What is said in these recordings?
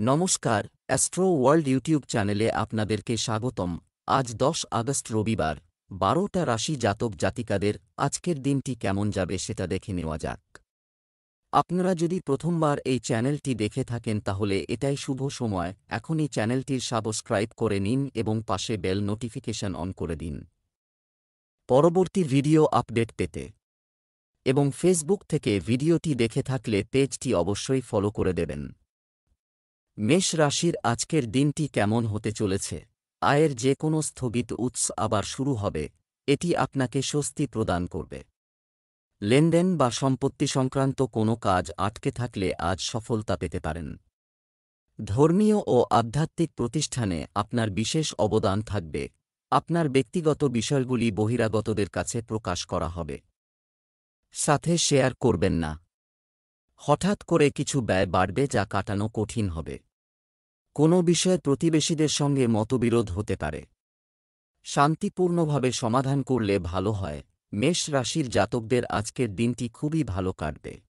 নমস্কার, astro world YouTube চ্যানেলে আপনাদেরকে স্বাগতম। আজ ১০ আগস্ট রবিবার, ১২টা রাশি জাতক জাতিকাদের আজকের দিনটি কেমন যাবে সেটা দেখে নেওয়া যাক। আপনারা যদি প্রথমবার এই চ্যানেলটি দেখে থাকেন তাহলে এটাই শুভ সময়, এখনই চ্যানেলটির সাবস্ক্রাইব করে নিন এবং পাশে বেল নোটিফিকেশন অন করে দিন পরবর্তী ভিডিও আপডেট পেতে। এবং ফেসবুক থেকে ভিডিওটি দেখে থাকলে পেজটি অবশ্যই ফলো করে দেবেন। মেষ রাশির আজকের দিনটি কেমন হতে চলেছে? আয়ের যে কোনো স্থগিত উৎস আবার শুরু হবে, এটি আপনাকে স্বস্তি প্রদান করবে। লেনদেন বা সম্পত্তি সংক্রান্ত কোনো কাজ আটকে থাকলে আজ সফলতা পেতে পারেন। ধর্মীয় ও আধ্যাত্মিক প্রতিষ্ঠানে আপনার বিশেষ অবদান থাকবে। আপনার ব্যক্তিগত বিষয়গুলি বহিরাগতদের কাছে প্রকাশ করা হবে। সাথে শেয়ার করবেন না। হঠাৎ করে কিছু ব্যয় বাড়বে যা কাটানো কঠিন হবে। কোনো বিষয়ে প্রতিবেশীদের সঙ্গে মতবিরোধ হতে পারে। শান্তিপূর্ণভাবে সমাধান করলে ভালো হয়। মেষ রাশির জাতকদের আজকের দিনটি খুবই ভালো কাটবে।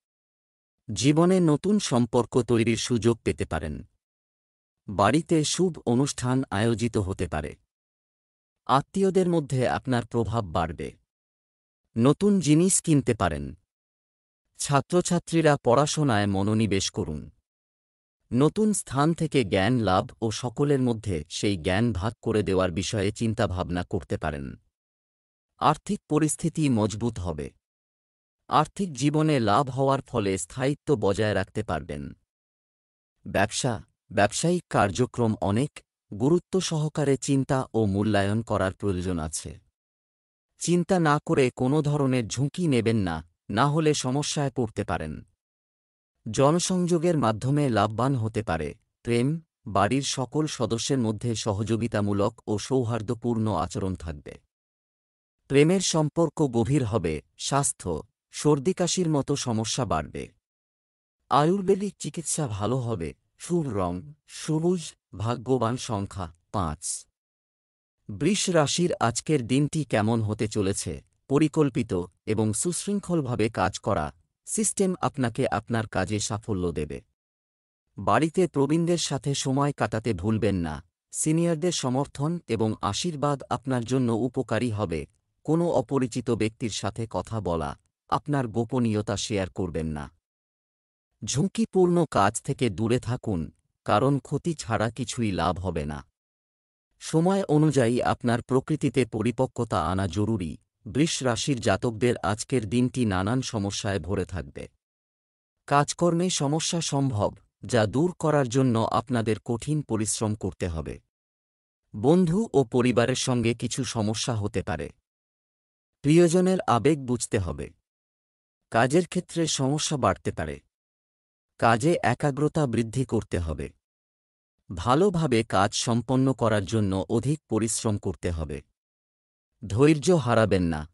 জীবনে নতুন সম্পর্ক তৈরির সুযোগ পেতে পারেন। বাড়িতে শুভ অনুষ্ঠান আয়োজিত হতে পারে। আত্মীয়দের মধ্যে আপনার প্রভাব বাড়বে। নতুন জিনিস কিনতে পারেন। ছাত্রছাত্রীরা পড়াশোনায় মনোনিবেশ করুন। নতুন স্থান থেকে জ্ঞান লাভ ও সকলের মধ্যে সেই জ্ঞান ভাগ করে দেওয়ার বিষয়ে চিন্তাভাবনা করতে পারেন। আর্থিক পরিস্থিতি মজবুত হবে। আর্থিক জীবনে লাভ হওয়ার ফলে স্থায়িত্ব বজায় রাখতে পারবেন। ব্যবসায়িক কার্যক্রম অনেক গুরুত্ব সহকারে চিন্তা ও মূল্যায়ন করার প্রয়োজন আছে। চিন্তা না করে কোনো ধরনের ঝুঁকি নেবেন না, না হলে সমস্যায় পড়তে পারেন। জনসংযোগের মাধ্যমে লাভবান হতে পারে। প্রেম, বাড়ির সকল সদস্যের মধ্যে সহযোগিতামূলক ও সৌহার্দ্যপূর্ণ আচরণ থাকবে। প্রেমের সম্পর্ক গভীর হবে। স্বাস্থ্য, সর্দিকাশির মতো সমস্যা বাড়বে। আয়ুর্বেদিক চিকিৎসা ভালো হবে। শুভ রং সবুজ, ভাগ্যবান সংখ্যা ৫। বৃষ রাশির আজকের দিনটি কেমন হতে চলেছে? পরিকল্পিত এবং সুশৃঙ্খলভাবে কাজ করা সিস্টেম আপনাকে আপনার কাজে সাফল্য দেবে। বাড়িতে প্রবীণদের সাথে সময় কাটাতে ভুলবেন না। সিনিয়রদের সমর্থন এবং আশীর্বাদ আপনার জন্য উপকারী হবে। কোনো অপরিচিত ব্যক্তির সাথে কথা বলা, আপনার গোপনীয়তা শেয়ার করবেন না। ঝুঁকিপূর্ণ কাজ থেকে দূরে থাকুন, কারণ ক্ষতি ছাড়া কিছুই লাভ হবে না। সময় অনুযায়ী আপনার প্রকৃতিতে পরিপক্কতা আনা জরুরি। বৃষ রাশির জাতকদের আজকের দিনটি নানান সমস্যায় ভরে থাকবে। কাজকর্মে সমস্যা সম্ভব, যা দূর করার জন্য আপনাদের কঠিন পরিশ্রম করতে হবে। বন্ধু ও পরিবারের সঙ্গে কিছু সমস্যা হতে পারে। প্রিয়জনের আবেগ বুঝতে হবে। কাজের ক্ষেত্রে সমস্যা বাড়তে পারে। কাজে একাগ্রতা বৃদ্ধি করতে হবে। ভালোভাবে কাজ সম্পন্ন করার জন্য অধিক পরিশ্রম করতে হবে। ধৈর্য হারাবেন না।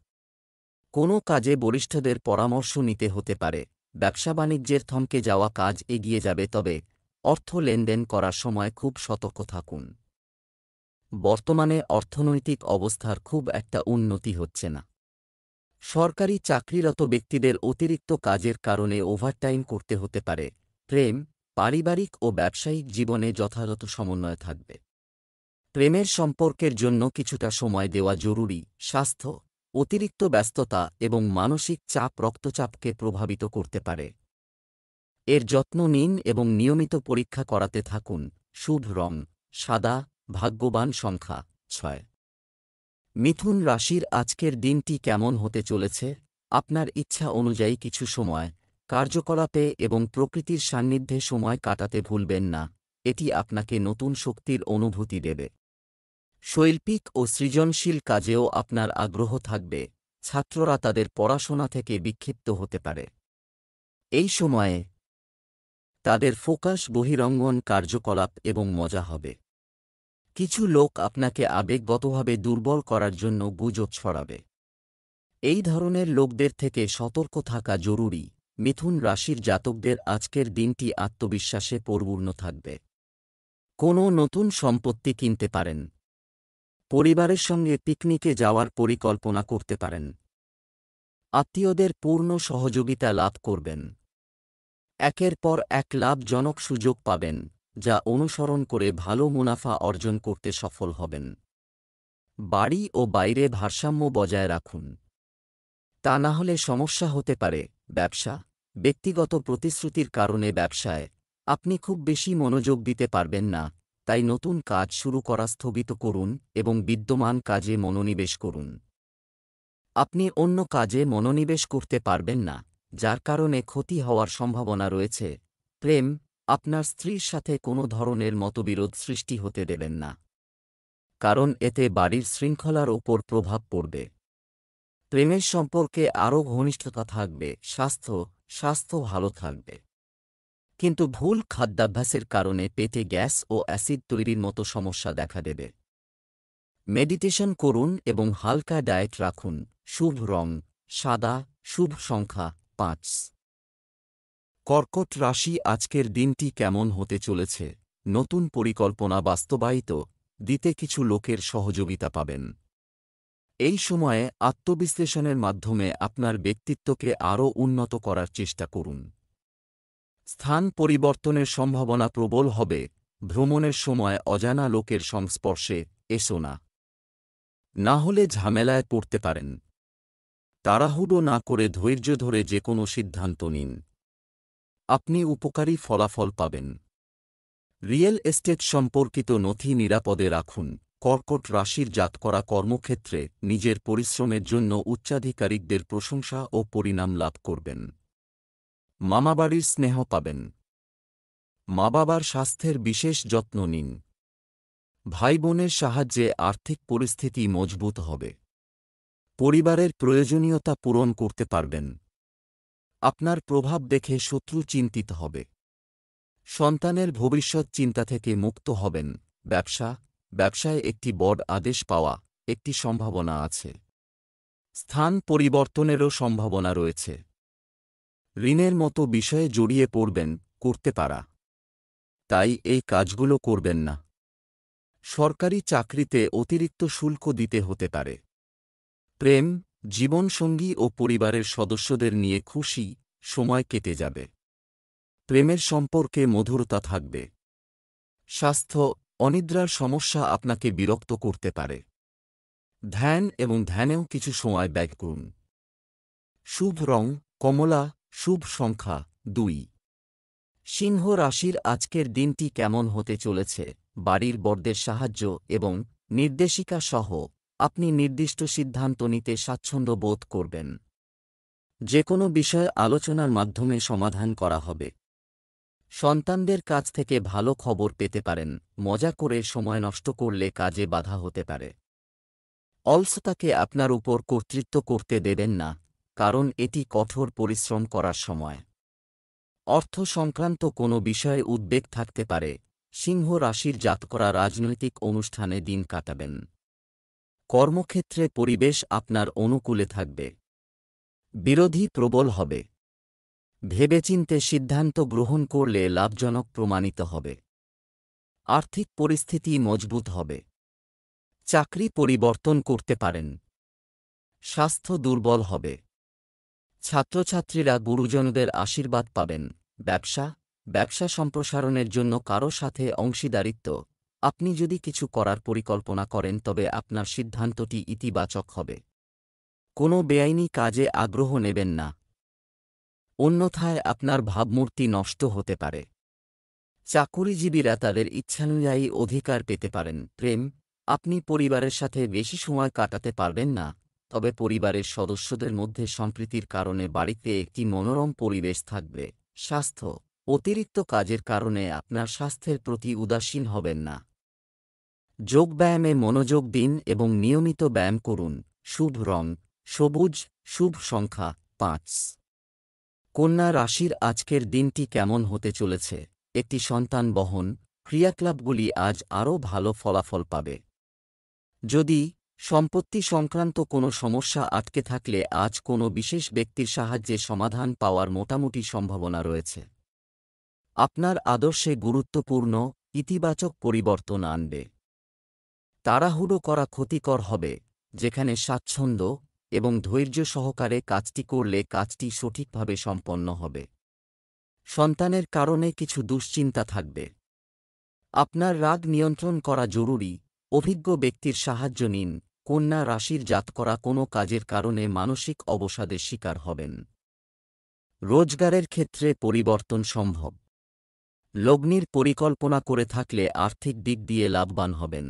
কোনো কাজে বরিষ্ঠদের পরামর্শ নিতে হতে পারে। ব্যবসা-বাণিজ্যের থমকে যাওয়া কাজ এগিয়ে যাবে, তবে অর্থ লেনদেন করার সময় খুব সতর্ক থাকুন। বর্তমানে অর্থনৈতিক অবস্থার খুব একটা উন্নতি হচ্ছে না। সরকারি চাকরিরত ব্যক্তিদের অতিরিক্ত কাজের কারণে ওভারটাইম করতে হতে পারে। প্রেম, পারিবারিক ও ব্যবসায়িক জীবনে যথাযথ সমন্বয় থাকবে। প্রেমের সম্পর্কের জন্য কিছুটা সময় দেওয়া জরুরি। স্বাস্থ্য, অতিরিক্ত ব্যস্ততা এবং মানসিক চাপ রক্তচাপকে প্রভাবিত করতে পারে। এর যত্ন নিন এবং নিয়মিত পরীক্ষা করাতে থাকুন। শুভ রং সাদা, ভাগ্যবান সংখ্যা ৬। মিথুন রাশির আজকের দিনটি কেমন হতে চলেছে? আপনার ইচ্ছা অনুযায়ী কিছু সময় কার্যকলাপে এবং প্রকৃতির সান্নিধ্যে সময় কাটাতে ভুলবেন না। এটি আপনাকে নতুন শক্তির অনুভূতি দেবে। শৈল্পিক ও সৃজনশীল কাজেও আপনার আগ্রহ থাকবে। ছাত্ররা তাদের পড়াশোনা থেকে বিক্ষিপ্ত হতে পারে। এই সময়ে তাদের ফোকাস বহিরঙ্গন কার্যকলাপ এবং মজা হবে। কিছু লোক আপনাকে আবেগগতভাবে দুর্বল করার জন্য গুজব ছড়াবে। এই ধরনের লোকদের থেকে সতর্ক থাকা জরুরি। মিথুন রাশির জাতকদের আজকের দিনটি আত্মবিশ্বাসে পরিপূর্ণ থাকবে। কোনো নতুন সম্পত্তি কিনতে পারেন। পরিবারের সঙ্গে পিকনিকে যাওয়ার পরিকল্পনা করতে পারেন। আত্মীয়দের পূর্ণ সহযোগিতা লাভ করবেন। একের পর এক লাভজনক সুযোগ পাবেন। যা অনুসরণ করে ভালো মুনাফা অর্জন করতে সফল হবেন। বাড়ি ও বাইরে ভারসাম্য বজায় রাখুন। তা না হলে সমস্যা হতে পারে। ব্যবসা, ব্যক্তিগত প্রতিশ্রুতির কারণে ব্যবসায় আপনি খুব বেশি মনোযোগ দিতে পারবেন না, তাই নতুন কাজ শুরু করা স্থগিত করুন এবং বিদ্যমান কাজে মনোনিবেশ করুন। আপনি অন্য কাজে মনোনিবেশ করতে পারবেন না, যার কারণে ক্ষতি হওয়ার সম্ভাবনা রয়েছে। প্রেম, আপনার স্ত্রীর সাথে কোনো ধরনের মতবিরোধ সৃষ্টি হতে দেবেন না, কারণ এতে বাড়ির শৃঙ্খলার ওপর প্রভাব পড়বে। প্রেমের সম্পর্কে আরও ঘনিষ্ঠতা থাকবে। স্বাস্থ্য ভালো থাকবে, কিন্তু ভুল খাদ্যাভ্যাসের কারণে পেটে গ্যাস ও অ্যাসিড তৈরির মতো সমস্যা দেখা দেবে। মেডিটেশন করুন এবং হালকা ডায়েট রাখুন। শুভ রং সাদা, শুভ সংখ্যা 5। কর্কট রাশি, আজকের দিনটি কেমন হতে চলেছে? নতুন পরিকল্পনা বাস্তবায়িত দিতে কিছু লোকের সহযোগিতা পাবেন। এই সময়ে আত্মবিশ্লেষণের মাধ্যমে আপনার ব্যক্তিত্বকে আরও উন্নত করার চেষ্টা করুন। স্থান পরিবর্তনের সম্ভাবনা প্রবল হবে। ভ্রমণের সময় অজানা লোকের সংস্পর্শে এসো না, না হলে ঝামেলায় পড়তে পারেন। তাড়াহুড়ো না করে ধৈর্য ধরে যে কোনো সিদ্ধান্ত নিন, আপনি উপকারী ফলাফল পাবেন। রিয়েল এস্টেট সম্পর্কিত নথি নিরাপদে রাখুন। কর্কট রাশির জাতকরা কর্মক্ষেত্রে নিজের পরিশ্রমের জন্য উচ্চাধিকারিকদের প্রশংসা ও পরিণাম লাভ করবেন। মামাবাড়ির স্নেহ পাবেন। মা বাবার স্বাস্থ্যের বিশেষ যত্ন নিন। ভাই বোনের সাহায্যে আর্থিক পরিস্থিতি মজবুত হবে। পরিবারের প্রয়োজনীয়তা পূরণ করতে পারবেন। আপনার প্রভাব দেখে শত্রু চিন্তিত হবে। সন্তানের ভবিষ্যৎ চিন্তা থেকে মুক্ত হবেন। ব্যবসায় একটি বড় আদেশ পাওয়া একটি সম্ভাবনা আছে। স্থান পরিবর্তনেরও সম্ভাবনা রয়েছে। ঋণের মতো বিষয়ে জড়িয়ে পড়বেন করতে পারা, তাই এই কাজগুলো করবেন না। সরকারি চাকরিতে অতিরিক্ত শুল্ক দিতে হতে পারে। প্রেম, জীবনসঙ্গী ও পরিবারের সদস্যদের নিয়ে খুশি সময় কেটে যাবে। প্রেমের সম্পর্কে মধুরতা থাকবে। স্বাস্থ্য, অনিদ্রার সমস্যা আপনাকে বিরক্ত করতে পারে। ধ্যানেও কিছু সময় ব্যয় করুন। শুভ রং কমলা, শুভ সংখ্যা 2। সিংহ রাশির আজকের দিনটি কেমন হতে চলেছে? বাড়ির বড়দের সাহায্য এবং নির্দেশিকা সহ আপনি নির্দিষ্ট সিদ্ধান্ত নিতে স্বাচ্ছন্দ্য বোধ করবেন। যে কোনো বিষয় আলোচনার মাধ্যমে সমাধান করা হবে। সন্তানদের কাছ থেকে ভালো খবর পেতে পারেন। মজা করে সময় নষ্ট করলে কাজে বাধা হতে পারে। অলসতাকে আপনার উপর কর্তৃত্ব করতে দেবেন না, কারণ এটি কঠোর পরিশ্রম করার সময়। অর্থ সংক্রান্ত কোনো বিষয়ে উদ্বেগ থাকতে পারে। সিংহ রাশির জাতকরা রাজনৈতিক অনুষ্ঠানে দিন কাটাবেন। কর্মক্ষেত্রে পরিবেশ আপনার অনুকূলে থাকবে। বিরোধী প্রবল হবে। ভেবেচিন্তে সিদ্ধান্ত গ্রহণ করলে লাভজনক প্রমাণিত হবে। আর্থিক পরিস্থিতি মজবুত হবে। চাকরি পরিবর্তন করতে পারেন। স্বাস্থ্য দুর্বল হবে। ছাত্রছাত্রীরা গুরুজনদের আশীর্বাদ পাবেন। ব্যবসা সম্প্রসারণের জন্য কারো সাথে অংশীদারিত্ব। আপনি যদি কিছু করার পরিকল্পনা করেন তবে আপনার সিদ্ধান্তটি ইতিবাচক হবে। কোনো বেআইনি কাজে আগ্রহ নেবেন না, অন্যথায় আপনার ভাবমূর্তি নষ্ট হতে পারে। চাকুরিজীবীরা তাদের ইচ্ছানুযায়ী অধিকার পেতে পারেন। প্রেম, আপনি পরিবারের সাথে বেশি সময় কাটাতে পারবেন না, তবে পরিবারের সদস্যদের মধ্যে সম্প্রীতির কারণে বাড়িতে একটি মনোরম পরিবেশ থাকবে। স্বাস্থ্য, অতিরিক্ত কাজের কারণে আপনার স্বাস্থ্যের প্রতি উদাসীন হবেন না। যোগব্যায়ামে মনোযোগ দিন এবং নিয়মিত ব্যায়াম করুন। শুভ রং সবুজ, শুভ সংখ্যা 5। কন্যা রাশির আজকের দিনটি কেমন হতে চলেছে? একটি সন্তান বহন ক্রিয়াকলাপগুলি আজ আরও ভালো ফলাফল পাবে। যদি সম্পত্তি সংক্রান্ত কোনো সমস্যা আটকে থাকলে আজ কোনো বিশেষ ব্যক্তির সাহায্যে সমাধান পাওয়ার মোটামুটি সম্ভাবনা রয়েছে। আপনার আদর্শে গুরুত্বপূর্ণ ইতিবাচক পরিবর্তন আনবে। তাড়াহুড়ো করা ক্ষতিকর হবে। যেখানে স্বাচ্ছন্দ্য এবং ধৈর্য সহকারে কাজটি করলে কাজটি সঠিকভাবে সম্পন্ন হবে। সন্তানের কারণে কিছু দুশ্চিন্তা থাকবে। আপনার রাগ নিয়ন্ত্রণ করা জরুরি। অভিজ্ঞ ব্যক্তির সাহায্য নিন। কন্যা রাশির জাতকরা কোনো কাজের কারণে মানসিক অবসাদের শিকার হবেন। রোজগারের ক্ষেত্রে পরিবর্তন সম্ভব। লগ্নির পরিকল্পনা করে থাকলে আর্থিক দিক দিয়ে লাভবান হবেন।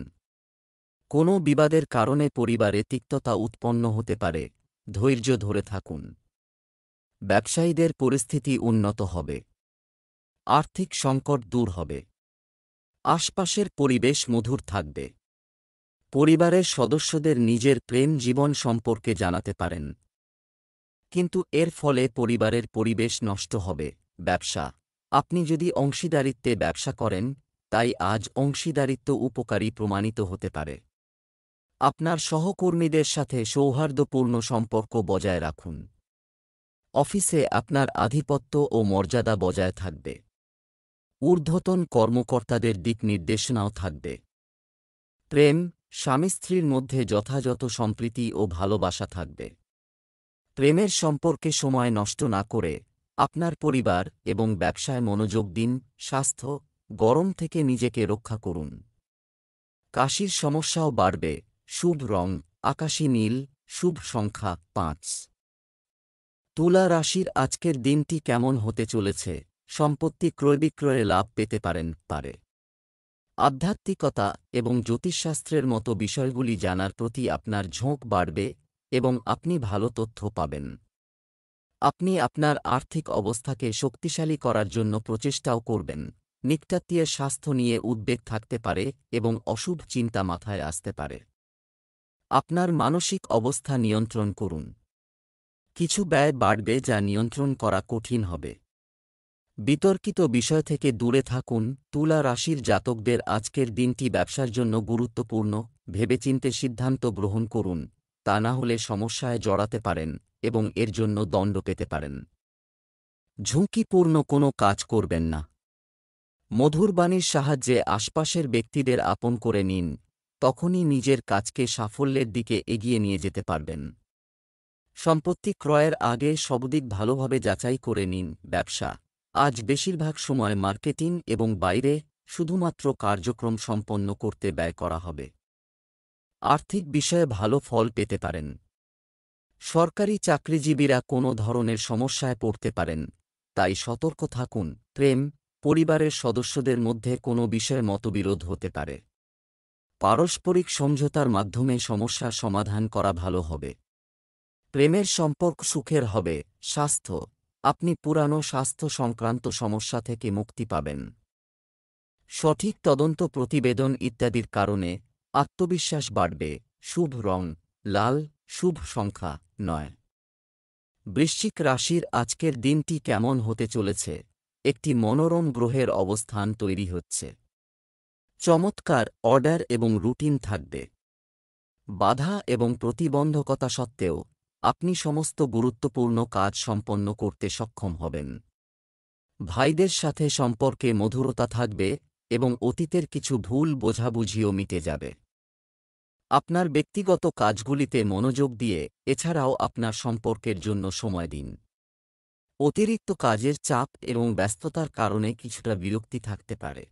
কোনো বিবাদের কারণে পরিবারে তিক্ততা উৎপন্ন হতে পারে, ধৈর্য ধরে থাকুন। ব্যবসায়ীদের পরিস্থিতি উন্নত হবে। আর্থিক সংকট দূর হবে। আশপাশের পরিবেশ মধুর থাকবে। পরিবারের সদস্যদের নিজের প্রেম জীবন সম্পর্কে জানাতে পারেন, কিন্তু এর ফলে পরিবারের পরিবেশ নষ্ট হবে। ব্যবসা, আপনি যদি অংশীদারিত্বে ব্যবসা করেন, তাই আজ অংশীদারিত্ব উপকারী প্রমাণিত হতে পারে। আপনার সহকর্মীদের সাথে সৌহার্দ্যপূর্ণ সম্পর্ক বজায় রাখুন। অফিসে আপনার আধিপত্য ও মর্যাদা বজায় থাকবে। ঊর্ধ্বতন কর্মকর্তাদের দিক নির্দেশনাও থাকবে। প্রেম, স্বামী স্ত্রীর মধ্যে যথাযথ সম্প্রীতি ও ভালোবাসা থাকবে। প্রেমের সম্পর্কে সময় নষ্ট না করে আপনার পরিবার এবং ব্যবসায় মনোযোগ দিন। স্বাস্থ্য, গরম থেকে নিজেকে রক্ষা করুন। কাশির সমস্যাও বাড়বে। শুভ রং আকাশী নীল। শুভ সংখ্যা 5। তুলা রাশির আজকের দিনটি কেমন হতে চলেছে? সম্পত্তি ক্রয় বিক্রয়ে লাভ পেতে পারে। আধ্যাত্মিকতা এবং জ্যোতিষশাস্ত্রের মতো বিষয়গুলি জানার প্রতি আপনার ঝোঁক বাড়বে এবং আপনি ভালো তথ্য পাবেন। আপনি আপনার আর্থিক অবস্থাকে শক্তিশালী করার জন্য প্রচেষ্টাও করবেন। নিকটাত্মীয়ের স্বাস্থ্য নিয়ে উদ্বেগ থাকতে পারে এবং অশুভ চিন্তা মাথায় আসতে পারে। আপনার মানসিক অবস্থা নিয়ন্ত্রণ করুন। কিছু ব্যয় বাড়বে যা নিয়ন্ত্রণ করা কঠিন হবে। বিতর্কিত বিষয় থেকে দূরে থাকুন। তুলা রাশির জাতকদের আজকের দিনটি ব্যবসার জন্য গুরুত্বপূর্ণ। ভেবেচিন্তে সিদ্ধান্ত গ্রহণ করুন, তা না হলে সমস্যায় জড়াতে পারেন এবং এর জন্য দণ্ড পেতে পারেন। ঝুঁকিপূর্ণ কোনো কাজ করবেন না। মধুর বাণীর সাহায্যে আশপাশের ব্যক্তিদের আপন করে নিন, তখনই নিজের কাজকে সাফল্যের দিকে এগিয়ে নিয়ে যেতে পারবেন। সম্পত্তি ক্রয়ের আগে সবদিক ভালোভাবে যাচাই করে নিন। ব্যবসা, আজ বেশিরভাগ সময় মার্কেটিং এবং বাইরে শুধুমাত্র কার্যক্রম সম্পন্ন করতে ব্যয় করা হবে। আর্থিক বিষয়ে ভালো ফল পেতে পারেন। সরকারি চাকরিজীবীরা কোনো ধরনের সমস্যায় পড়তে পারেন, তাই সতর্ক থাকুন। প্রেম, পরিবারের সদস্যদের মধ্যে কোনো বিষয়ে মতবিরোধ হতে পারে। পারস্পরিক সমঝোতার মাধ্যমে সমস্যার সমাধান করা ভালো হবে। প্রেমের সম্পর্ক সুখের হবে। স্বাস্থ্য, আপনি পুরানো স্বাস্থ্য সংক্রান্ত সমস্যা থেকে মুক্তি পাবেন। সঠিক তদন্ত প্রতিবেদন ইত্যাদির কারণে আত্মবিশ্বাস বাড়বে। শুভ রং লাল। শুভ সংখ্যা 9। বৃশ্চিক রাশির আজকের দিনটি কেমন হতে চলেছে? একটি মনোরম গ্রহের অবস্থান তৈরি হচ্ছে। চমৎকার অর্ডার এবং রুটিন থাকবে। বাধা এবং প্রতিবন্ধকতা সত্ত্বেও আপনি সমস্ত গুরুত্বপূর্ণ কাজ সম্পন্ন করতে সক্ষম হবেন। ভাইদের সাথে সম্পর্কে মধুরতা থাকবে এবং অতীতের কিছু ভুল বোঝাবুঝিও মিটে যাবে। আপনার ব্যক্তিগত কাজগুলিতে মনোযোগ দিয়ে এছাড়াও আপনার সম্পর্কের জন্য সময় দিন। অতিরিক্ত কাজের চাপ এবং ব্যস্ততার কারণে কিছুটা বিরক্তি থাকতে পারে।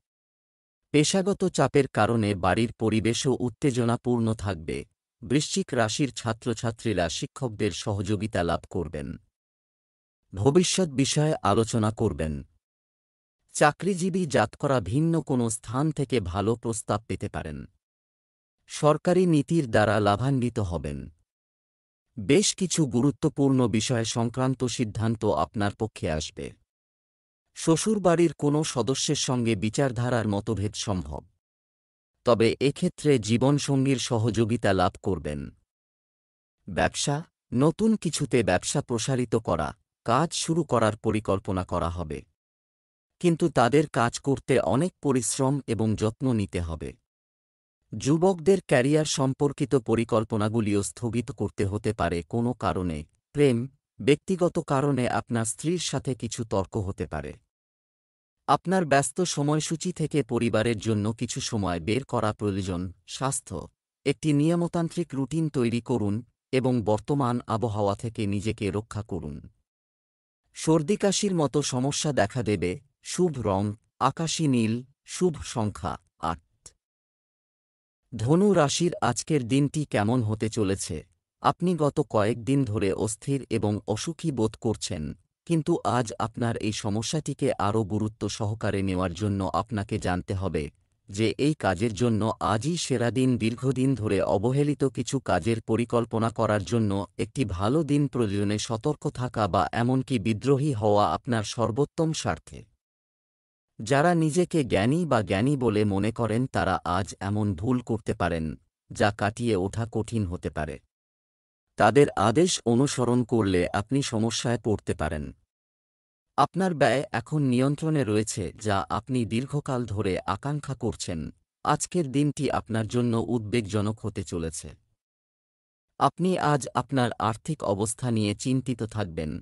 পেশাগত চাপের কারণে বাড়ির পরিবেশও উত্তেজনাপূর্ণ থাকবে। বৃশ্চিক রাশির ছাত্রছাত্রীরা শিক্ষকদের সহযোগিতা লাভ করবেন। ভবিষ্যৎ বিষয়ে আলোচনা করবেন। চাকরিজীবী জাতকরা ভিন্ন কোনো স্থান থেকে ভালো প্রস্তাব পেতে পারেন। সরকারি নীতির দ্বারা লাভান্বিত হবেন। বেশ কিছু গুরুত্বপূর্ণ বিষয় সংক্রান্ত সিদ্ধান্ত আপনার পক্ষে আসবে। শ্বশুরবাড়ির কোনো সদস্যের সঙ্গে বিচারধারার মতভেদ সম্ভব, তবে এক্ষেত্রে জীবনসঙ্গীর সহযোগিতা লাভ করবেন। ব্যবসা, নতুন কিছুতে ব্যবসা প্রসারিত করা, কাজ শুরু করার পরিকল্পনা করা হবে, কিন্তু তাদের কাজ করতে অনেক পরিশ্রম এবং যত্ন নিতে হবে। যুবকদের ক্যারিয়ার সম্পর্কিত পরিকল্পনাগুলিও স্থগিত করতে হতে পারে কোনো কারণে। প্রেম, ব্যক্তিগত কারণে আপনার স্ত্রীর সাথে কিছু তর্ক হতে পারে। আপনার ব্যস্ত সময়সূচি থেকে পরিবারের জন্য কিছু সময় বের করা প্রয়োজন। স্বাস্থ্য, একটি নিয়মতান্ত্রিক রুটিন তৈরি করুন এবং বর্তমান আবহাওয়া থেকে নিজেকে রক্ষা করুন। সর্দিকাশির মতো সমস্যা দেখা দেবে। শুভ রং আকাশী নীল। শুভ সংখ্যা ৮। ধনু রাশির আজকের দিনটি কেমন হতে চলেছে? আপনি গত কয়েকদিন ধরে অস্থির এবং অসুখী বোধ করছেন, কিন্তু আজ আপনার এই সমস্যাটিকে আরও গুরুত্ব সহকারে নেওয়ার জন্য আপনাকে জানতে হবে যে এই কাজের জন্য আজই সেরা দিন। দীর্ঘদিন ধরে অবহেলিত কিছু কাজের পরিকল্পনা করার জন্য একটি ভালো দিন প্রয়োজনে সতর্ক থাকা বা এমনকি বিদ্রোহী হওয়া আপনার সর্বোত্তম স্বার্থে। যারা নিজেকে জ্ঞানী বা জ্ঞানী বলে মনে করেন তারা আজ এমন ভুল করতে পারেন যা কাটিয়ে ওঠা কঠিন হতে পারে। তাদের আদেশ অনুসরণ করলে আপনি সমস্যায় পড়তে পারেন। আপনার ব্যয় এখন নিয়ন্ত্রণে রয়েছে যা আপনি দীর্ঘকাল ধরে আকাঙ্ক্ষা করছেন। আজকের দিনটি আপনার জন্য উদ্বেগজনক হতে চলেছে। আপনি আজ আপনার আর্থিক অবস্থা নিয়ে চিন্তিত থাকবেন,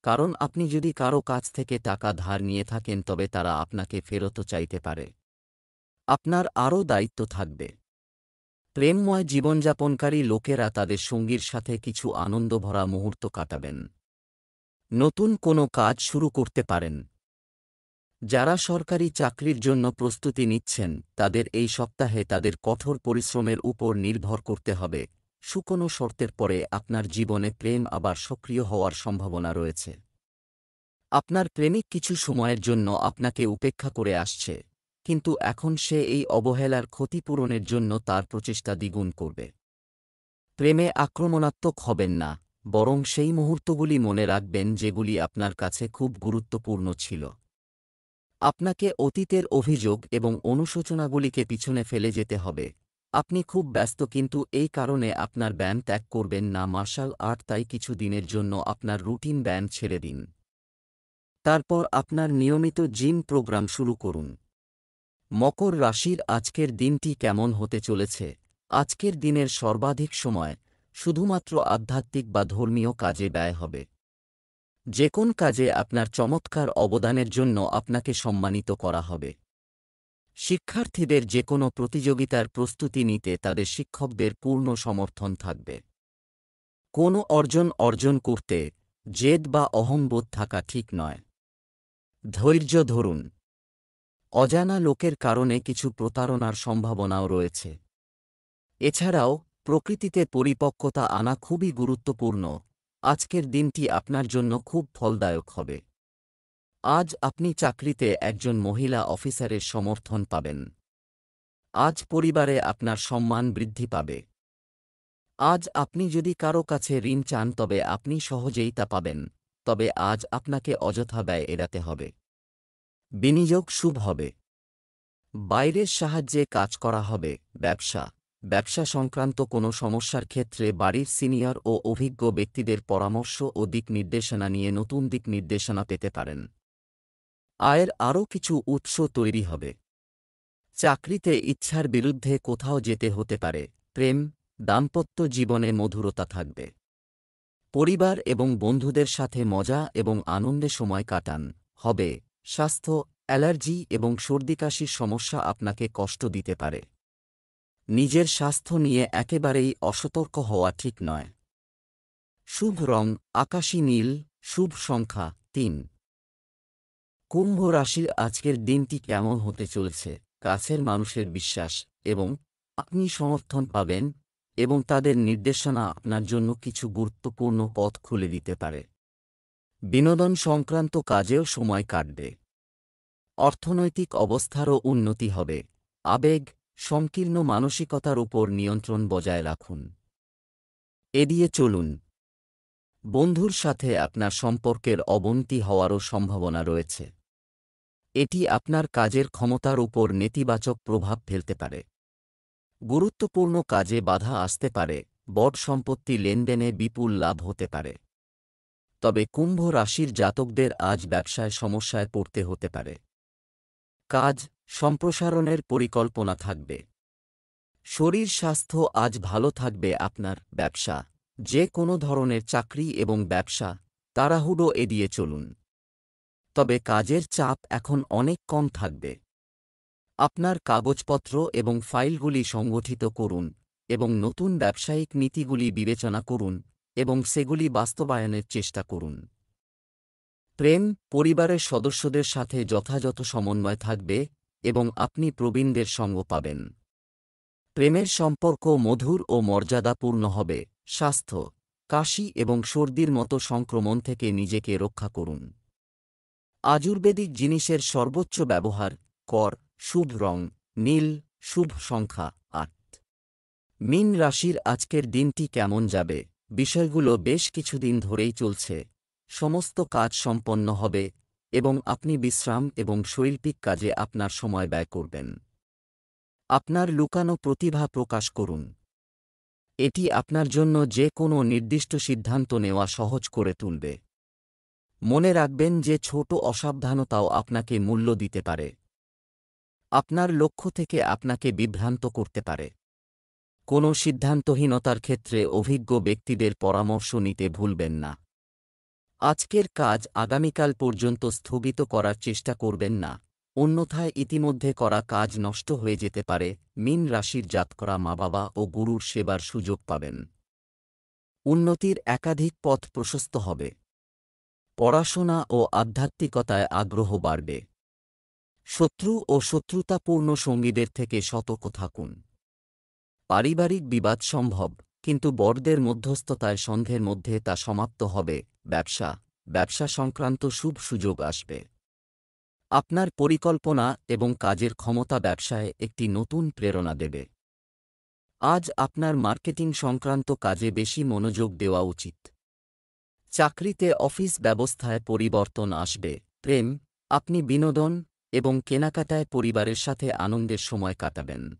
কারণ আপনি যদি কারো কাছ থেকে টাকা ধার নিয়ে থাকেন তবে তারা আপনাকে ফেরত চাইতে পারে। আপনার আরও দায়িত্ব থাকবে। প্রেমময় জীবনযাপনকারী লোকেরা তাদের সঙ্গীর সাথে কিছু আনন্দভরা মুহূর্ত কাটাবেন। নতুন কোনো কাজ শুরু করতে পারেন। যারা সরকারি চাকরির জন্য প্রস্তুতি নিচ্ছেন তাদের এই সপ্তাহে তাদের কঠোর পরিশ্রমের উপর নির্ভর করতে হবে। শুকনো শর্তের পরে আপনার জীবনে প্রেম আবার সক্রিয় হওয়ার সম্ভাবনা রয়েছে। আপনার প্রেমিক কিছু সময়ের জন্য আপনাকে উপেক্ষা করে আসছে, কিন্তু এখন সে এই অবহেলার ক্ষতিপূরণের জন্য তার প্রচেষ্টা দ্বিগুণ করবে। প্রেমে আক্রমণাত্মক হবেন না, বরং সেই মুহূর্তগুলি মনে রাখবেন যেগুলি আপনার কাছে খুব গুরুত্বপূর্ণ ছিল। আপনাকে অতীতের অভিযোগ এবং অনুশোচনাগুলিকে পিছনে ফেলে যেতে হবে। আপনি খুব ব্যস্ত, কিন্তু এই কারণে আপনার ব্যায়াম ত্যাগ করবেন না। মার্শাল আর্ট, তাই কিছু দিনের জন্য আপনার রুটিন ব্যায়াম ছেড়ে দিন। তারপর আপনার নিয়মিত জিম প্রোগ্রাম শুরু করুন। মকর রাশির আজকের দিনটি কেমন হতে চলেছে? আজকের দিনের সর্বাধিক সময় শুধুমাত্র আধ্যাত্মিক বা ধর্মীয় কাজে ব্যয় হবে। যে কোন কাজে আপনার চমৎকার অবদানের জন্য আপনাকে সম্মানিত করা হবে। শিক্ষার্থীদের যে কোনো প্রতিযোগিতার প্রস্তুতি নিতে তাদের শিক্ষকদের পূর্ণ সমর্থন থাকবে। কোনো অর্জন করতে জেদ বা অহংবোধ থাকা ঠিক নয়। ধৈর্য ধরুন। অজানা লোকের কারণে কিছু প্রতারণার সম্ভাবনাও রয়েছে। এছাড়াও প্রকৃতিতে পরিপক্কতা আনা খুবই গুরুত্বপূর্ণ। আজকের দিনটি আপনার জন্য খুব ফলদায়ক হবে। আজ আপনি চাকরিতে একজন মহিলা অফিসারের সমর্থন পাবেন। আজ পরিবারে আপনার সম্মান বৃদ্ধি পাবে। আজ আপনি যদি কারো কাছে ঋণ চান তবে আপনি সহজেই তা পাবেন, তবে আজ আপনাকে অযথা ব্যয় এড়াতে হবে। বিনিয়োগ শুভ হবে। বাইরের সাহায্যে কাজ করা হবে। ব্যবসা সংক্রান্ত কোনো সমস্যার ক্ষেত্রে বাড়ির সিনিয়র ও অভিজ্ঞ ব্যক্তিদের পরামর্শ ও দিক নির্দেশনা নিয়ে নতুন দিক নির্দেশনা পেতে পারেন। আয়ের আরও কিছু উৎস তৈরি হবে। চাকরিতে ইচ্ছার বিরুদ্ধে কোথাও যেতে হতে পারে। প্রেম, দাম্পত্য জীবনে মধুরতা থাকবে। পরিবার এবং বন্ধুদের সাথে মজা এবং আনন্দে সময় কাটান হবে। স্বাস্থ্য, অ্যালার্জি এবং সর্দিকাশির সমস্যা আপনাকে কষ্ট দিতে পারে। নিজের স্বাস্থ্য নিয়ে একেবারেই অসতর্ক হওয়া ঠিক নয়। শুভ রং আকাশী নীল। শুভ সংখ্যা ৩। কুম্ভ রাশির আজকের দিনটি কেমন হতে চলেছে? কাছের মানুষের বিশ্বাস এবং আপনি সমর্থন পাবেন, এবং তাদের নির্দেশনা আপনার জন্য কিছু গুরুত্বপূর্ণ পথ খুলে দিতে পারে। বিনোদন সংক্রান্ত কাজেও সময় কাটবে। অর্থনৈতিক অবস্থারও উন্নতি হবে। আবেগ, সংকীর্ণ মানসিকতার উপর নিয়ন্ত্রণ বজায় রাখুন। এড়িয়ে চলুন। বন্ধুর সাথে আপনার সম্পর্কের অবনতি হওয়ারও সম্ভাবনা রয়েছে। এটি আপনার কাজের ক্ষমতার উপর নেতিবাচক প্রভাব ফেলতে পারে। গুরুত্বপূর্ণ কাজে বাধা আসতে পারে। বড় সম্পত্তি লেনদেনে বিপুল লাভ হতে পারে। তবে কুম্ভ রাশির জাতকদের আজ ব্যবসায় সমস্যায় পড়তে হতে পারে। কাজ সম্প্রসারণের পরিকল্পনা থাকবে। শরীর স্বাস্থ্য আজ ভালো থাকবে। আপনার ব্যবসা, যে কোনো ধরনের চাকরি এবং ব্যবসা, তাড়াহুড়ো এড়িয়ে চলুন। তবে কাজের চাপ এখন অনেক কম থাকবে। আপনার কাগজপত্র এবং ফাইলগুলি সংগঠিত করুন এবং নতুন ব্যবসায়িক নীতিগুলি বিবেচনা করুন এবং সেগুলি বাস্তবায়নের চেষ্টা করুন। প্রেম, পরিবারের সদস্যদের সাথে যথাযথ সমন্বয় থাকবে এবং আপনি প্রবীণদের সঙ্গ পাবেন। প্রেমের সম্পর্ক মধুর ও মর্যাদাপূর্ণ হবে। স্বাস্থ্য, কাশি এবং সর্দির মতো সংক্রমণ থেকে নিজেকে রক্ষা করুন। আয়ুর্বেদিক জিনিসের সর্বোচ্চ ব্যবহার কর। শুভ রং নীল, শুভ সংখ্যা ৮। মীন রাশির আজকের দিনটি কেমন যাবে? বিষয়গুলো বেশ কিছুদিন ধরেই চলছে। সমস্ত কাজ সম্পন্ন হবে এবং আপনি বিশ্রাম এবং শৈল্পিক কাজে আপনার সময় ব্যয় করবেন। আপনার লুকানো প্রতিভা প্রকাশ করুন। এটি আপনার জন্য যে কোনো নির্দিষ্ট সিদ্ধান্ত নেওয়া সহজ করে তুলবে। মনে রাখবেন যে ছোট অসাবধানতাও আপনাকে মূল্য দিতে পারে। আপনার লক্ষ্য থেকে আপনাকে বিভ্রান্ত করতে পারে। কোনো সিদ্ধান্তহীনতার ক্ষেত্রে অভিজ্ঞ ব্যক্তিদের পরামর্শ নিতে ভুলবেন না। আজকের কাজ আগামীকাল পর্যন্ত স্থগিত করার চেষ্টা করবেন না, অন্যথায় ইতিমধ্যে করা কাজ নষ্ট হয়ে যেতে পারে। মীন রাশির জাতকরা মা-বাবা ও গুরুর সেবার সুযোগ পাবেন। উন্নতির একাধিক পথ প্রশস্ত হবে। পড়াশোনা ও আধ্যাত্মিকতায় আগ্রহ বাড়বে। শত্রু ও শত্রুতাপূর্ণ সঙ্গীদের থেকে সতর্ক থাকুন। পারিবারিক বিবাদ সম্ভব, কিন্তু বড়দের মধ্যস্থতায় সন্ধ্যের মধ্যে তা সমাপ্ত হবে। ব্যবসা সংক্রান্ত শুভ সুযোগ আসবে। আপনার পরিকল্পনা এবং কাজের ক্ষমতা ব্যবসায় একটি নতুন প্রেরণা দেবে। আজ আপনার মার্কেটিং সংক্রান্ত কাজে বেশি মনোযোগ দেওয়া উচিত। চাকরিতে অফিস ব্যবস্থায় পরিবর্তন আসবে। প্রেম, আপনি বিনোদন এবং কেনাকাটায় পরিবারের সাথে আনন্দের সময় কাটাবেন।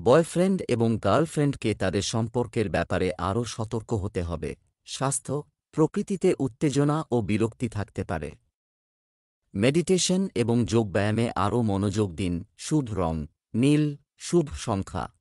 বয়ফ্রেন্ড এবং গার্লফ্রেন্ডকে তাদের সম্পর্কের ব্যাপারে আরও সতর্ক হতে হবে। স্বাস্থ্য, প্রকৃতিতে উত্তেজনা ও বিরক্তি থাকতে পারে। মেডিটেশন এবং যোগব্যায়ামে আরও মনোযোগ দিন। শুভ রং নীল, শুভ সংখ্যা